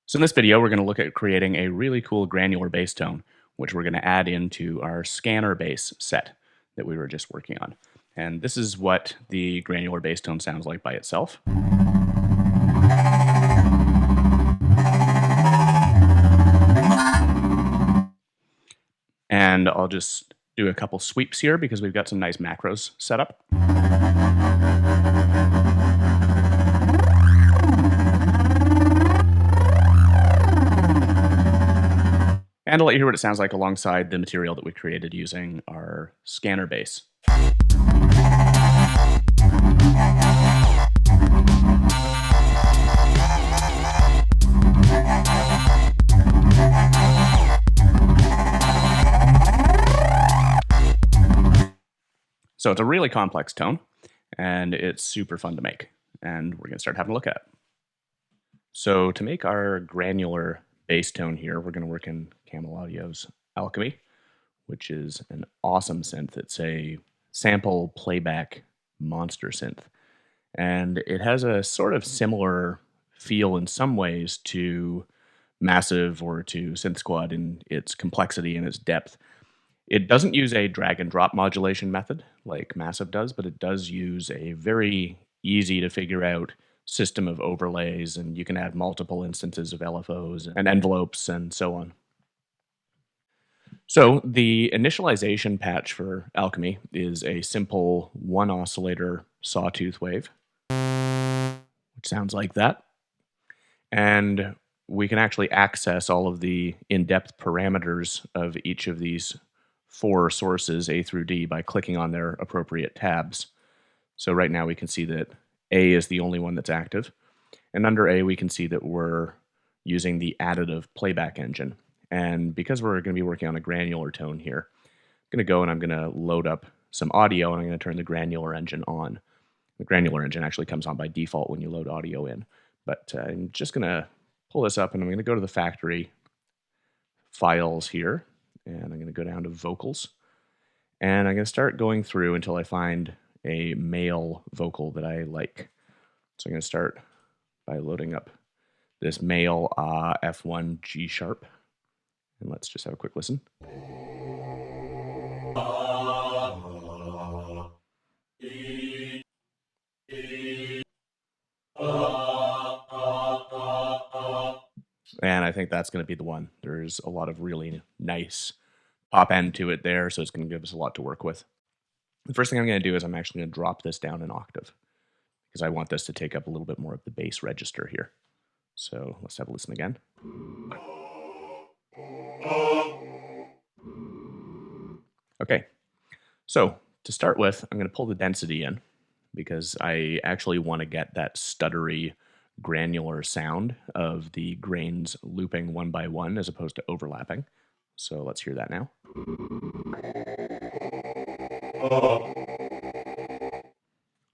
So in this video, we're going to look at creating a really cool granular bass tone, which we're going to add into our scanner bass set that we were just working on. And this is what the granular bass tone sounds like by itself. And I'll just do a couple sweeps here because we've got some nice macros set up. And I'll let you hear what it sounds like alongside the material that we created using our scanner bass. So it's a really complex tone, and it's super fun to make. And we're going to start having a look at it. So to make our granular bass tone here, we're going to work in Camel Audio's Alchemy, which is an awesome synth. It's a sample playback monster synth. And it has a sort of similar feel in some ways to Massive or to Synth Squad in its complexity and its depth. It doesn't use a drag and drop modulation method like Massive does, but it does use a very easy to figure out system of overlays, and you can add multiple instances of LFOs and envelopes and so on. So the initialization patch for Alchemy is a simple one oscillator sawtooth wave, which sounds like that. And we can actually access all of the in-depth parameters of each of these four sources, A through D, by clicking on their appropriate tabs. So right now we can see that A is the only one that's active. And under A, we can see that we're using the additive playback engine. And because we're going to be working on a granular tone here, I'm going to go and I'm going to load up some audio, and I'm going to turn the granular engine on. The granular engine actually comes on by default when you load audio in. But I'm just going to pull this up, and I'm going to go to the factory files here. And I'm going to go down to vocals, and I'm going to start going through until I find a male vocal that I like. So I'm going to start by loading up this male F1 G sharp, and let's just have a quick listen. And I think that's going to be the one. There's a lot of really nice pop end to it there, so it's going to give us a lot to work with. The first thing I'm going to do is I'm actually going to drop this down an octave because I want this to take up a little bit more of the bass register here. So let's have a listen again. Okay, so to start with, I'm going to pull the density in because I actually want to get that stuttery, granular sound of the grains looping one by one as opposed to overlapping. So let's hear that now.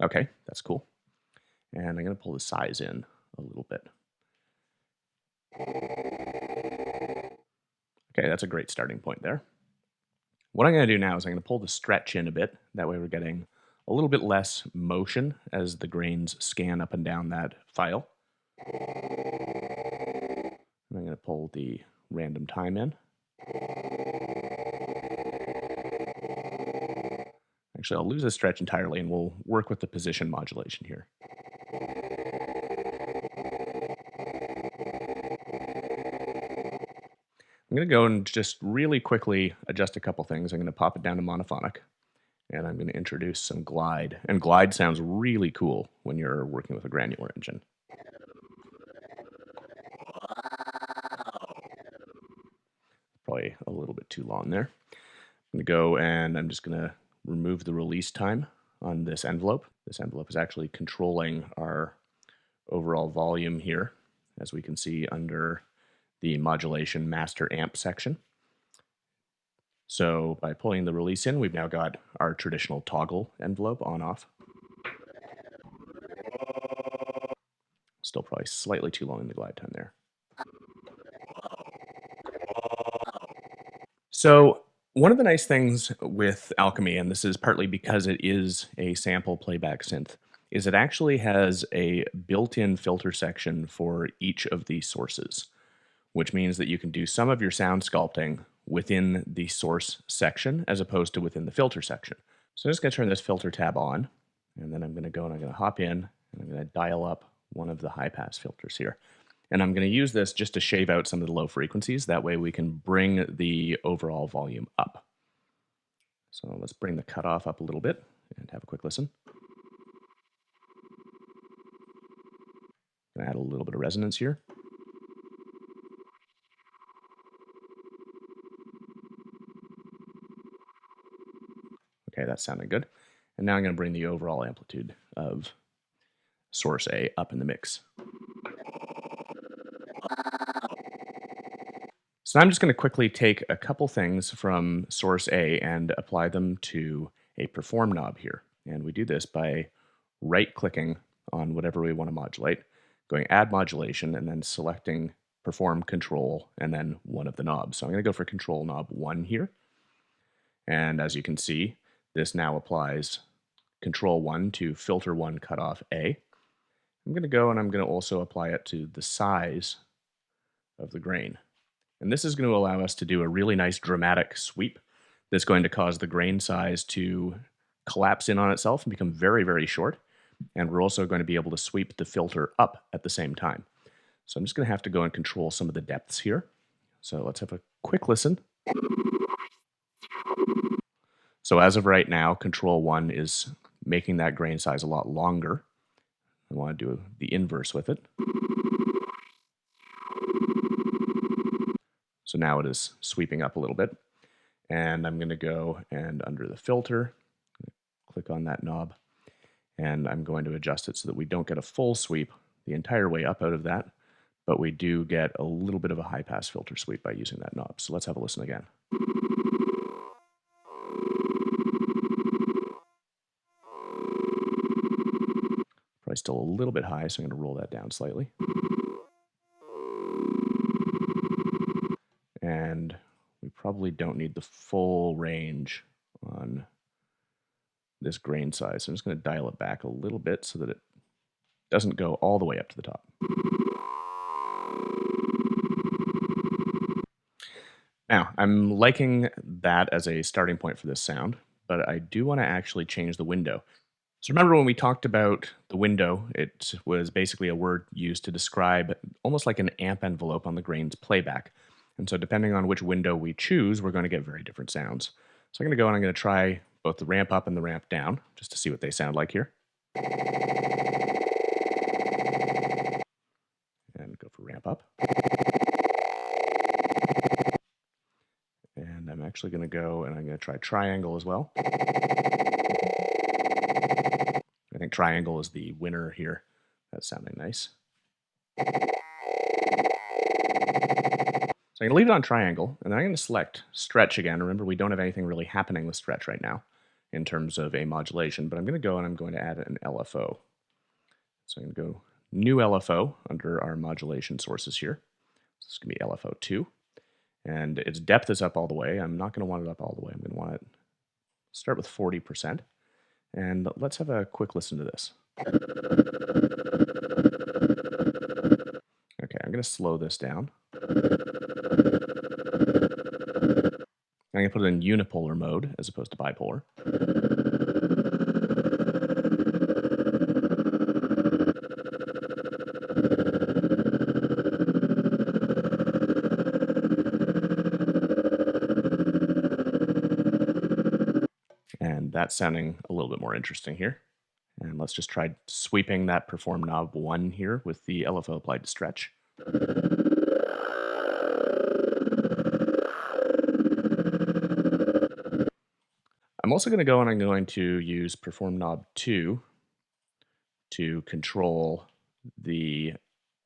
Okay, that's cool. And I'm going to pull the size in a little bit. Okay, that's a great starting point there. What I'm going to do now is I'm going to pull the stretch in a bit. That way we're getting a little bit less motion as the grains scan up and down that file. And I'm going to pull the random time in. Actually, I'll lose the stretch entirely, and we'll work with the position modulation here. I'm going to go and just really quickly adjust a couple things. I'm going to pop it down to monophonic, and I'm going to introduce some glide. And glide sounds really cool when you're working with a granular engine. Probably a little bit too long there. I'm going to go and I'm just going to remove the release time on this envelope. This envelope is actually controlling our overall volume here, as we can see under the modulation master amp section. So by pulling the release in, we've now got our traditional toggle envelope on off. Still probably slightly too long in the glide time there. So one of the nice things with Alchemy, and this is partly because it is a sample playback synth, is it actually has a built-in filter section for each of these sources. which means that you can do some of your sound sculpting within the source section as opposed to within the filter section. So I'm just going to turn this filter tab on, and then I'm going to go and I'm going to hop in, and I'm going to dial up one of the high pass filters here. And I'm going to use this just to shave out some of the low frequencies. That way we can bring the overall volume up. So let's bring the cutoff up a little bit and have a quick listen. I'm going to add a little bit of resonance here. Okay, that's sounding good. And now I'm going to bring the overall amplitude of source A up in the mix. So I'm just going to quickly take a couple things from source A and apply them to a perform knob here. And we do this by right-clicking on whatever we want to modulate, going add modulation, and then selecting perform control, and then one of the knobs. So I'm going to go for control knob 1 here. And as you can see, this now applies control 1 to filter 1 cutoff A. I'm going to go and I'm going to also apply it to the size of the grain. And this is going to allow us to do a really nice dramatic sweep that's going to cause the grain size to collapse in on itself and become very, very short. And we're also going to be able to sweep the filter up at the same time. So I'm just going to have to go and control some of the depths here. So let's have a quick listen. So as of right now, control 1 is making that grain size a lot longer. I want to do the inverse with it. So now it is sweeping up a little bit. And I'm going to go and under the filter, click on that knob, and I'm going to adjust it so that we don't get a full sweep the entire way up out of that, but we do get a little bit of a high pass filter sweep by using that knob. So let's have a listen again. Probably still a little bit high, so I'm going to roll that down slightly. And we probably don't need the full range on this grain size. So I'm just going to dial it back a little bit so that it doesn't go all the way up to the top. Now, I'm liking that as a starting point for this sound, but I do want to actually change the window. So remember when we talked about the window, it was basically a word used to describe almost like an amp envelope on the grain's playback. And so depending on which window we choose, we're going to get very different sounds. So I'm going to go and I'm going to try both the ramp up and the ramp down just to see what they sound like here. And go for ramp up. And I'm actually going to go and I'm going to try triangle as well. I think triangle is the winner here. That's sounding nice. So I'm going to leave it on triangle, and then I'm going to select stretch again. Remember, we don't have anything really happening with stretch right now in terms of a modulation, but I'm going to go and I'm going to add an LFO. So I'm going to go new LFO under our modulation sources here. So this is going to be LFO 2. And its depth is up all the way. I'm not going to want it up all the way. I'm going to want it start with 40%. And let's have a quick listen to this. Okay, I'm going to slow this down. I'm going to put it in unipolar mode as opposed to bipolar. And that's sounding a little bit more interesting here. And let's just try sweeping that perform knob 1 here with the LFO applied to stretch. I'm also going to go and I'm going to use perform knob 2 to control the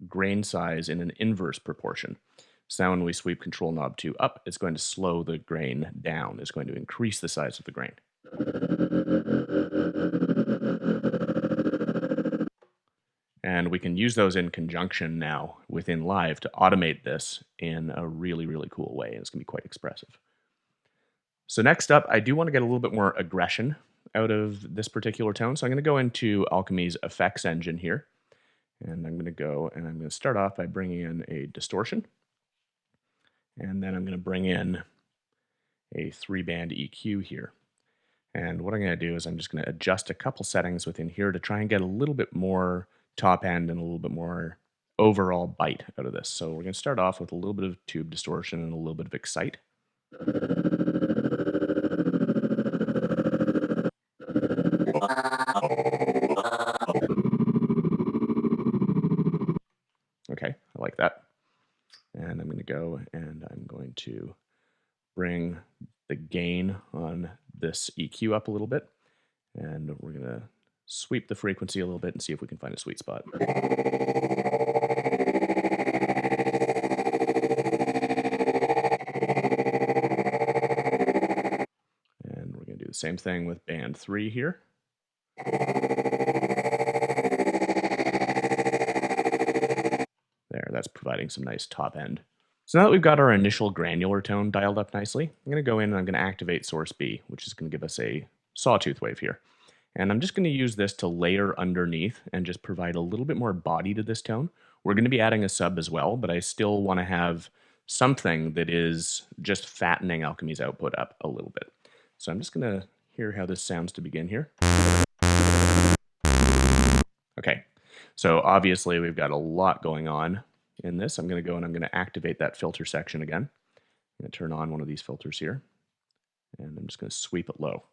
grain size in an inverse proportion. So now when we sweep control knob 2 up, it's going to slow the grain down. It's going to increase the size of the grain. And we can use those in conjunction now within Live to automate this in a really, really cool way. And it's going to be quite expressive. So next up, I do want to get a little bit more aggression out of this particular tone. So I'm going to go into Alchemy's effects engine here. And I'm going to go and I'm going to start off by bringing in a distortion. And then I'm going to bring in a 3-band EQ here. And what I'm going to do is I'm just going to adjust a couple settings within here to try and get a little bit more top end and a little bit more overall bite out of this. So we're going to start off with a little bit of tube distortion and a little bit of excite. Okay, I like that. And I'm going to go and I'm going to bring the gain on this EQ up a little bit. And we're going to sweep the frequency a little bit and see if we can find a sweet spot. And we're going to do the same thing with band 3 here. There, that's providing some nice top end. So now that we've got our initial granular tone dialed up nicely, I'm going to go in and I'm going to activate source B, which is going to give us a sawtooth wave here. And I'm just going to use this to layer underneath and just provide a little bit more body to this tone. We're going to be adding a sub as well, but I still want to have something that is just fattening Alchemy's output up a little bit. So I'm just going to hear how this sounds to begin here. Okay, so obviously we've got a lot going on in this. I'm going to go and I'm going to activate that filter section again. I'm going to turn on one of these filters here, and I'm just going to sweep it low.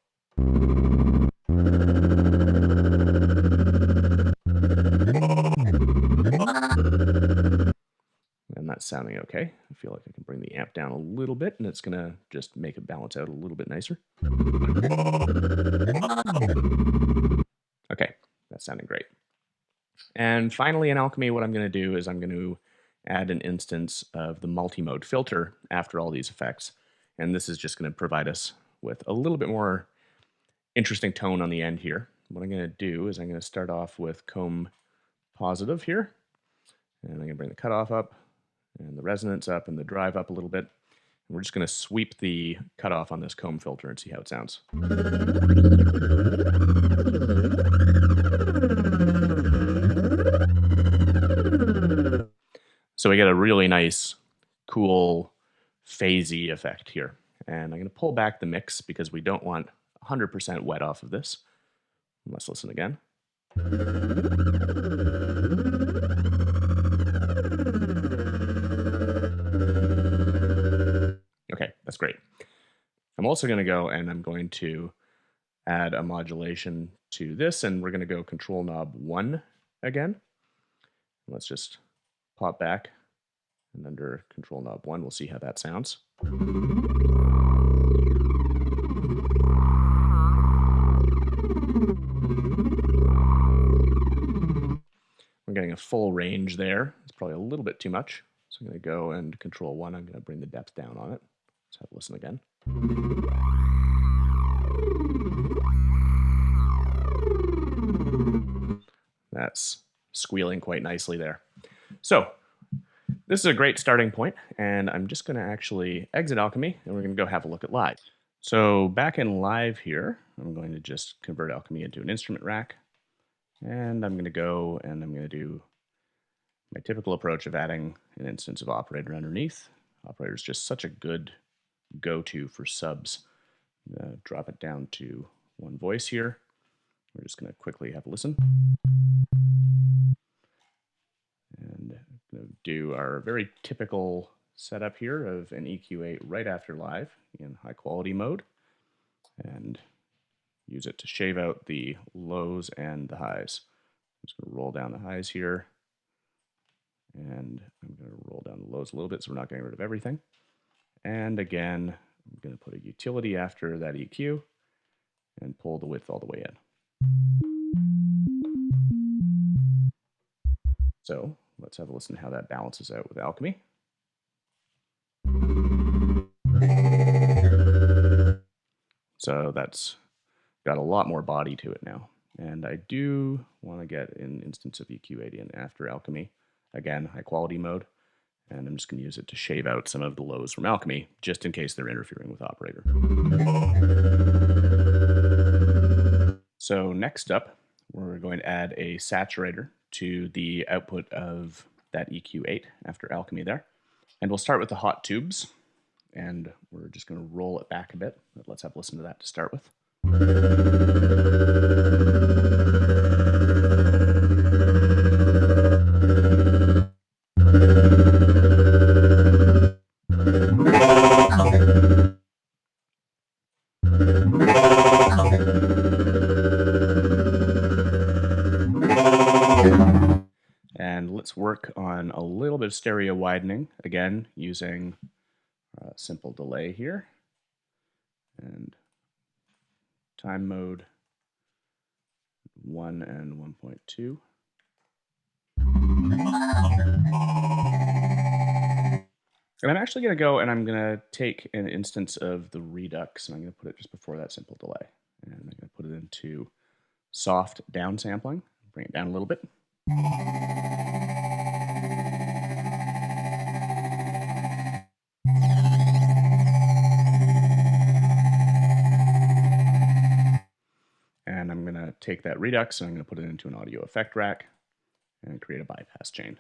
And that's sounding okay. I feel like I can bring the amp down a little bit, and it's going to just make it balance out a little bit nicer. Okay, that's sounding great. And finally in Alchemy, what I'm going to do is I'm going to add an instance of the multi-mode filter after all these effects. And this is just going to provide us with a little bit more interesting tone on the end here. What I'm going to do is I'm going to start off with comb positive here. And I'm going to bring the cutoff up and the resonance up and the drive up a little bit. And we're just going to sweep the cutoff on this comb filter and see how it sounds. So we get a really nice, cool, phasey effect here. And I'm going to pull back the mix because we don't want 100% wet off of this. Let's listen again. Okay, that's great. I'm also going to go and I'm going to add a modulation to this, and we're going to go control knob 1 again. Let's just pop back, and under control knob 1, we'll see how that sounds. I'm getting a full range there. It's probably a little bit too much. So I'm going to go and control 1. I'm going to bring the depth down on it. Let's have a listen again. That's squealing quite nicely there. So this is a great starting point, and I'm just going to actually exit Alchemy, and we're going to go have a look at live. So back in live here, I'm going to just convert Alchemy into an instrument rack, and I'm going to go and I'm going to do my typical approach of adding an instance of operator underneath. Operator is just such a good go-to for subs. I'm going to drop it down to one voice here. We're just going to quickly have a listen. And I'm going to do our very typical setup here of an EQ8 right after live in high quality mode, and use it to shave out the lows and the highs. I'm just going to roll down the highs here, and I'm going to roll down the lows a little bit so we're not getting rid of everything. And again, I'm going to put a utility after that EQ and pull the width all the way in. So let's have a listen to how that balances out with Alchemy. So that's got a lot more body to it now. And I do want to get an instance of EQ8 in after Alchemy. Again, high quality mode. And I'm just going to use it to shave out some of the lows from Alchemy, just in case they're interfering with operator. So next up, we're going to add a saturator to the output of that EQ8 after Alchemy there. And we'll start with the hot tubes, and we're just going to roll it back a bit. But let's have a listen to that to start with. And let's work on a little bit of stereo widening, again, using a simple delay here. And time mode 1 and 1.2. And I'm actually going to go and I'm going to take an instance of the redux, and I'm going to put it just before that simple delay. And I'm going to put it into soft downsampling, bring it down a little bit. And I'm going to take that redux and I'm going to put it into an audio effect rack and create a bypass chain.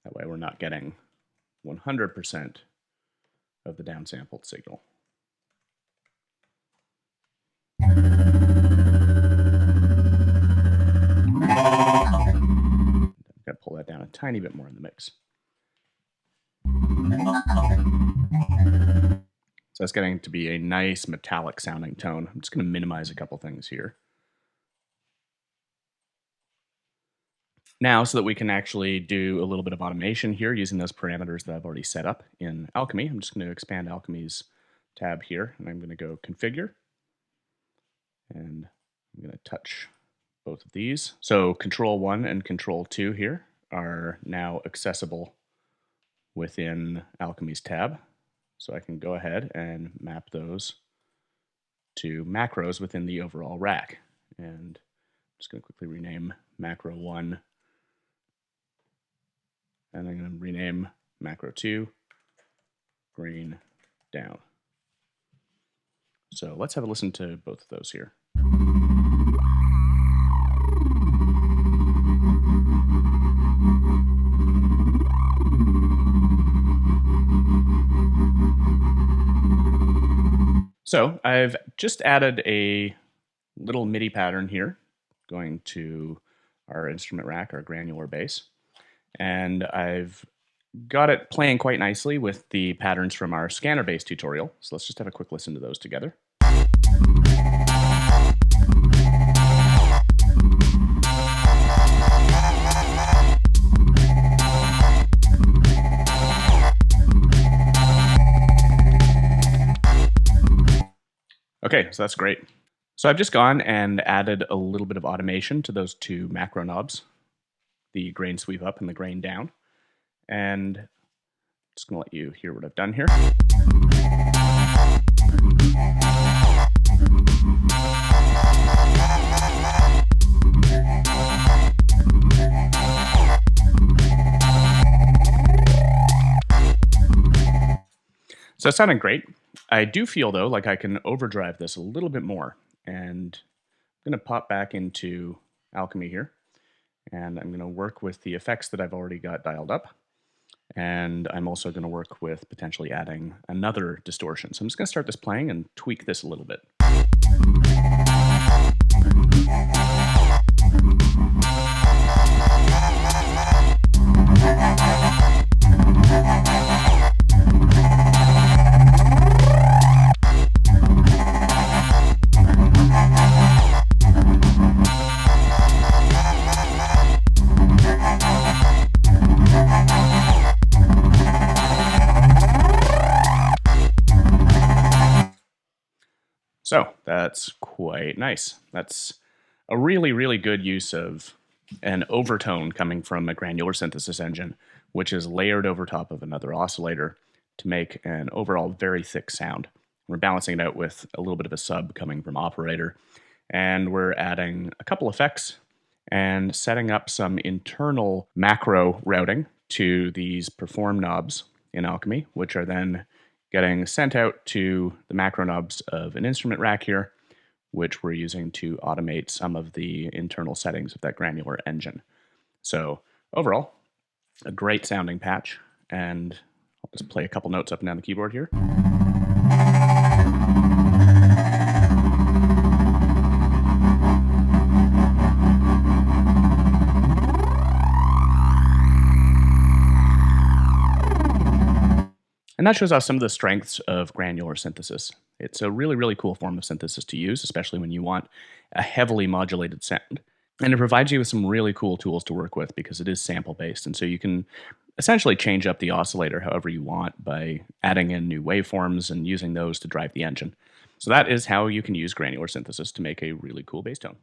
That way we're not getting 100% of the downsampled signal. I've got to pull that down a tiny bit more in the mix. So that's getting to be a nice metallic sounding tone. I'm just going to minimize a couple things here. Now, so that we can actually do a little bit of automation here using those parameters that I've already set up in Alchemy, I'm just going to expand Alchemy's tab here, and I'm going to go Configure, and I'm going to touch both of these. So Control 1 and Control 2 here are now accessible within Alchemy's tab. So I can go ahead and map those to macros within the overall rack. And I'm just going to quickly rename macro 1. And I'm going to rename macro 2 green down. So let's have a listen to both of those here. So I've just added a little MIDI pattern here, going to our instrument rack, our granular bass. And I've got it playing quite nicely with the patterns from our scanner bass tutorial. So let's just have a quick listen to those together. Okay, so that's great. So I've just gone and added a little bit of automation to those two macro knobs, the grain sweep up and the grain down. And I'm just going to let you hear what I've done here. So it sounded great. I do feel, though, like I can overdrive this a little bit more. And I'm going to pop back into Alchemy here. And I'm going to work with the effects that I've already got dialed up. And I'm also going to work with potentially adding another distortion. So I'm just going to start this playing and tweak this a little bit. So that's quite nice. That's a really, really good use of an overtone coming from a granular synthesis engine, which is layered over top of another oscillator to make an overall very thick sound. We're balancing it out with a little bit of a sub coming from operator, and we're adding a couple effects and setting up some internal macro routing to these perform knobs in Alchemy, which are then getting sent out to the macro knobs of an instrument rack here, which we're using to automate some of the internal settings of that granular engine. So overall, a great sounding patch. and I'll just play a couple notes up and down the keyboard here. And that shows off some of the strengths of granular synthesis. It's a really, really cool form of synthesis to use, especially when you want a heavily modulated sound. And it provides you with some really cool tools to work with because it is sample based. And so you can essentially change up the oscillator however you want by adding in new waveforms and using those to drive the engine. So that is how you can use granular synthesis to make a really cool bass tone.